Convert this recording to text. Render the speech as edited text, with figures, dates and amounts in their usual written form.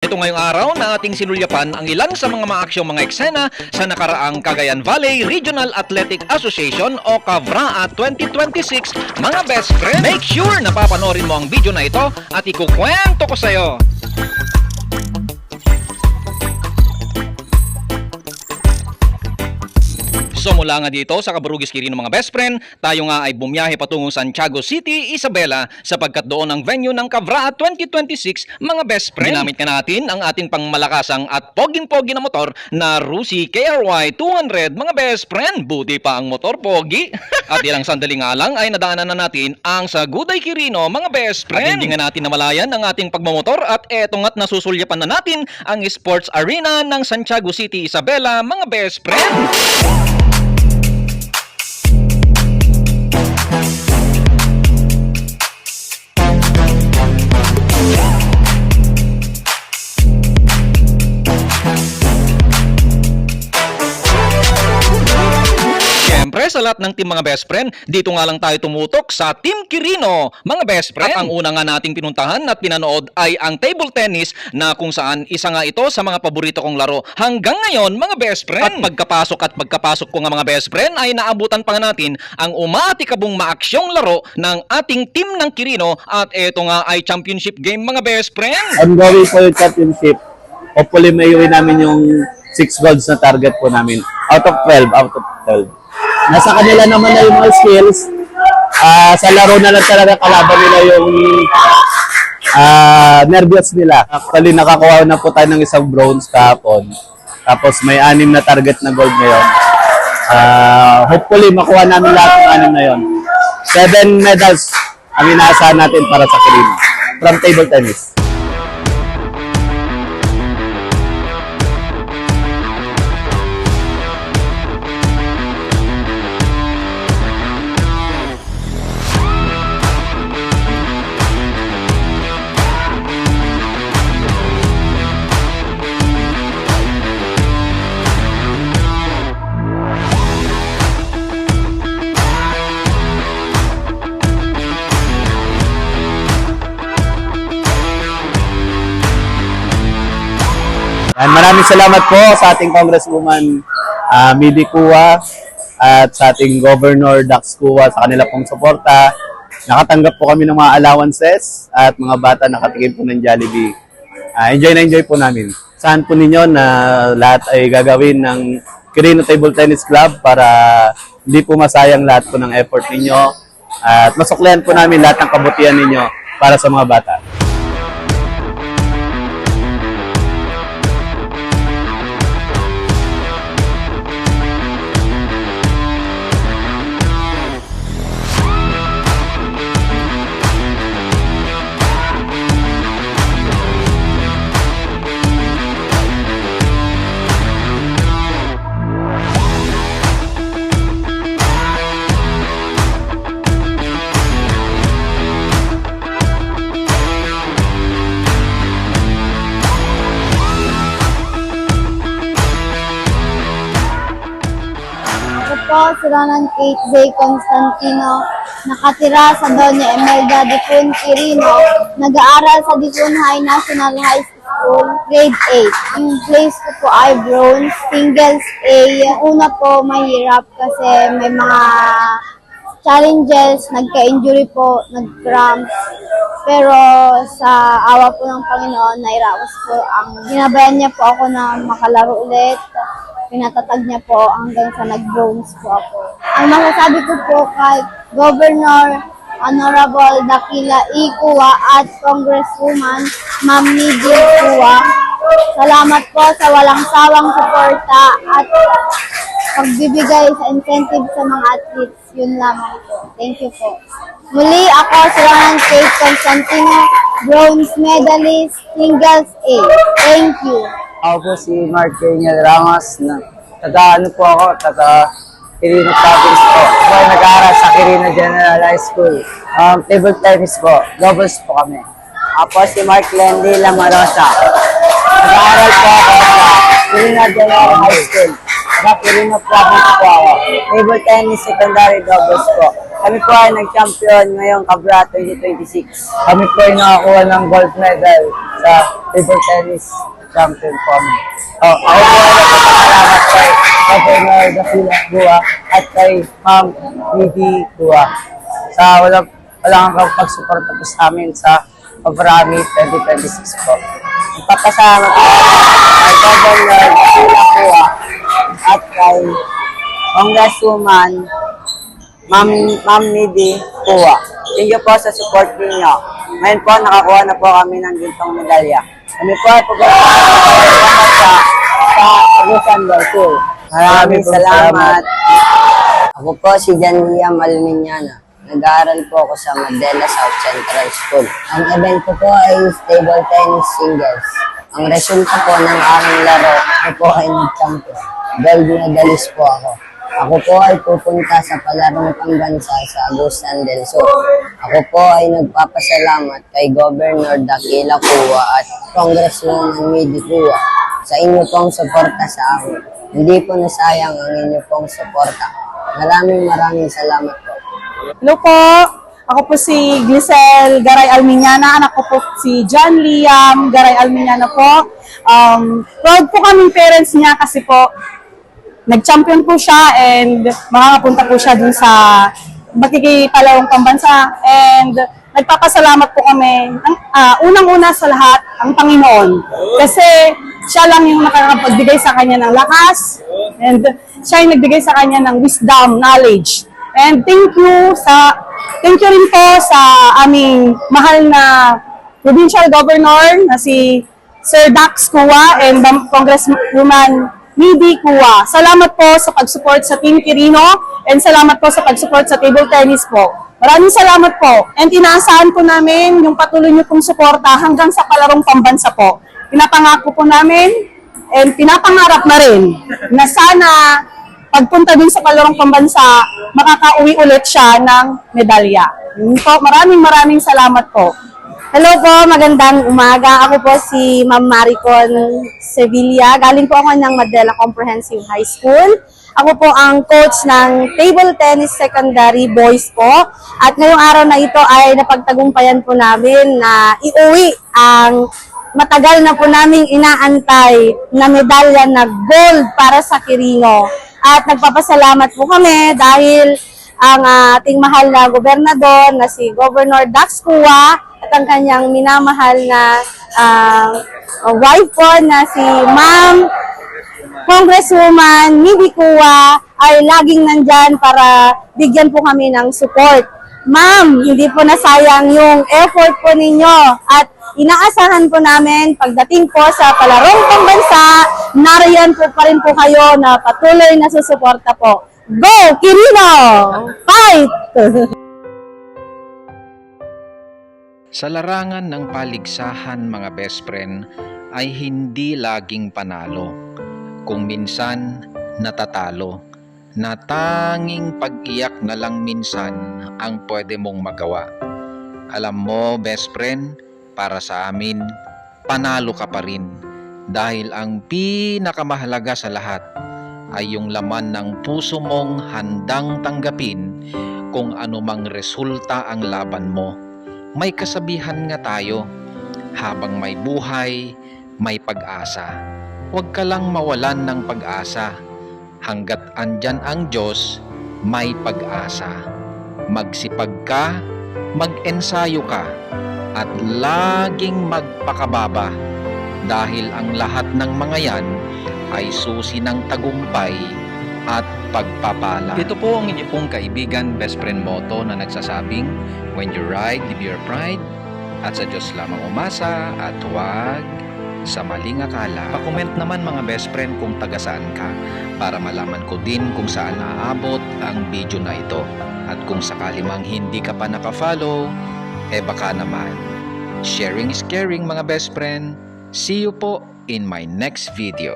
Ito ngayong araw na ating sinulyapan ang ilan sa mga maaksyong mga eksena sa nakaraang Cagayan Valley Regional Athletic Association o CAVRA 2026 mga best friend. Make sure na papanoorin mo ang video na ito at ikukwento ko sa'yo. So mula nga dito sa Cabarugis Quirino mga best friend, tayo nga ay bumiyahe patungong Santiago City, Isabela sapagkat doon ang venue ng CAVRA 2026 mga best friend. Ginamit nga natin ang ating pangmalakasang at poging-pogi na motor na Rusi KRY 200 mga best friend. Buti pa ang motor pogi. At ilang sandali nga lang ay nadaanan na natin ang Saguday Quirino mga best friend. At hindi nga natin namalayan ang ating pagmamotor at eto nga't nasusulyapan na natin ang sports arena ng Santiago City, Isabela mga best friend. Sa lahat ng team mga best friend, dito nga lang tayo tumutok sa Team Quirino mga best friend. At ang una nga nating pinuntahan at pinanood ay ang table tennis na kung saan isa nga ito sa mga paborito kong laro hanggang ngayon mga best friend. At pagkapasok ko nga mga best friend ay naabutan pa nga natin ang umatikabong maaksyong laro ng ating team ng Quirino at ito nga ay championship game mga best friend. Ongoing po yung championship. Hopefully may iwi namin yung 6 golds na target po namin. Out of 12. Nasa kanila naman na yung mga skills. Sa laro na lang talaga kalaban nila yung nervyos nila. Actually, nakakuha na po tayo ng isang bronze kahapon. Tapos may 6 na target na gold ngayon. Hopefully, makuha namin lahat ng 6 na yon. 7 medals ang inaasahan natin para sa Quirino from table tennis. And maraming salamat po sa ating Congresswoman Midi Cua at sa ating Governor Dax Cua sa kanila pong suporta. Nakatanggap po kami ng mga allowances at mga bata nakatikim po ng Jollibee. Enjoy na enjoy po namin. Saan po ninyo na lahat ay gagawin ng Quirino Table Tennis Club para hindi po masayang lahat po ng effort ninyo at masuklihan po namin lahat ng kabutihan ninyo para sa mga bata. Po, si Ronan Kate J. Constantino, nakatira sa Doña Imelda Dipun Quirino, nag-aaral sa Dipun High National High School, grade 8. Yung place ko po ay bronze, singles A. Yung una po mahirap kasi may mga challenges, nagka-injury po, nag-cramps. Pero sa awa po ng Panginoon, nairaos po ang ginabayan niya po ako na makalaro ulit. Pinatatag niya po hanggang sa nag-bronze po ako. Ang masasabi ko po kay Governor Honorable Dakila E. Cua at Congresswoman Ma'am Midi Cua, salamat po sa walang sawang suporta at pagbibigay sa incentive sa mga athletes. Yun lamang po. Thank you po. Muli ako si Ronan Kate Constantino, bronze medalist, singles A. Thank you. Ako po si Mark Daniel Ramos. Taga-ano po ako? Taga-Quirino Province po. Ako ay nag-aaral sa Quirino General High School. Table tennis po. Doubles po kami. Ako po si Mark Lendy Lamarosa. Nag-aaral po ako sa Quirino General High School. Sa Quirino Province po ako. Table tennis secondary doubles po. Kami po ay nag-champion ngayong Cabra 2026. Kami po ay nakakuha ng gold medal sa table tennis champion po kami. Ako po ay nagpapasalamat kay Governor Dakila Gua at kay Ma'am Midi Gua sa walang pagsuporta po sa amin sa Cabrami 2026 po. Nagpapasalamat po kay Governor Dakila Gua at kay Congresswoman Ma'am Midi Gua. Thank you po sa support ninyo. Ngayon po, nakakuha na po kami ng gintong medalya. Kami po ay sa Agusan del Sur. Maraming salamat. Ako po si Jan Liam Alminiana. Nag-aaral po ako sa Mandela South Central School. Ang event ko po ay table tennis singles. Ang resulta po ng aming laro, ako po ay nag-champion. Gold medalist po ako. Ako po ay pupunta sa palarong pambansa sa Agusan del Sur. Ako po ay nagpapasalamat kay Governor Dakila Gua at Congresswoman Midi Gua sa inyo pong suporta sa amin. Hindi po nasayang ang inyo pong suporta. Maraming salamat po. Hello po, ako po si Glisel Garay Alminiana, anak ko po si John Liam Garay Alminiana po. Proud po kaming parents niya kasi po nag-champion po siya and makakapunta po siya dun sa makikipalawang pambansa and nagpapasalamat po kami unang-una sa lahat ang Panginoon kasi siya lang yung nakakapagbigay sa kanya ng lakas and siya yung nagbigay sa kanya ng wisdom, knowledge. And thank you rin po sa aming mahal na provincial governor na si Sir Dax Gua and Congresswoman Midi Gua. Salamat po sa pag-support sa Team Quirino and salamat po sa pag-support sa table tennis po. Maraming salamat po. And inaasahan po namin yung patuloy niyo pong suporta hanggang sa palarong pambansa po. Pinapangako po namin and pinapangarap na rin na sana pagpunta din sa palarong pambansa, makakauwi ulit siya ng medalya. Yun po, maraming salamat po. Hello po, magandang umaga. Ako po si Ma'am Maricon Sevilla. Galing po ako ng Mandela Comprehensive High School. Ako po ang coach ng table tennis secondary boys po. At ngayong araw na ito ay napagtagumpayan po namin na iuwi ang matagal na po naming inaantay na medalya na gold para sa Quirino. At nagpapasalamat po kami dahil ang ating mahal na gobernador na si Governor Dax Gua at ang kanyang minamahal na wife po na si Ma'am Congresswoman Midi Gua ay laging nandyan para bigyan po kami ng support. Ma'am, hindi po nasayang yung effort po ninyo at inaasahan po namin pagdating po sa palarong pambansa, nariyan po pa rin po kayo na patuloy na susuporta po. Go, Quirino! Fight! Sa larangan ng paligsahan mga best friend ay hindi laging panalo. Kung minsan natatalo, na tanging pag-iyak na lang minsan ang pwede mong magawa. Alam mo best friend, para sa amin, panalo ka pa rin dahil ang pinakamahalaga sa lahat ay yung laman ng puso mong handang tanggapin kung anumang resulta ang laban mo. May kasabihan nga tayo, habang may buhay, may pag-asa. Huwag ka lang mawalan ng pag-asa. Hanggat andyan ang Diyos, may pag-asa. Magsipag ka, mag-ensayo ka, at laging magpakababa dahil ang lahat ng mga yan ay susi ng tagumpay at pagpapala. Ito po ang inyong pong kaibigan, best friend Moto na nagsasabing, when you ride, live your pride, at sa Diyos lamang umasa at huwag sa maling akala. Pa-comment naman mga best friend kung taga saan ka para malaman ko din kung saan naaabot ang video na ito. At kung sakali mang hindi ka pa naka-follow, baka naman. Sharing is caring mga best friend. See you po in my next video.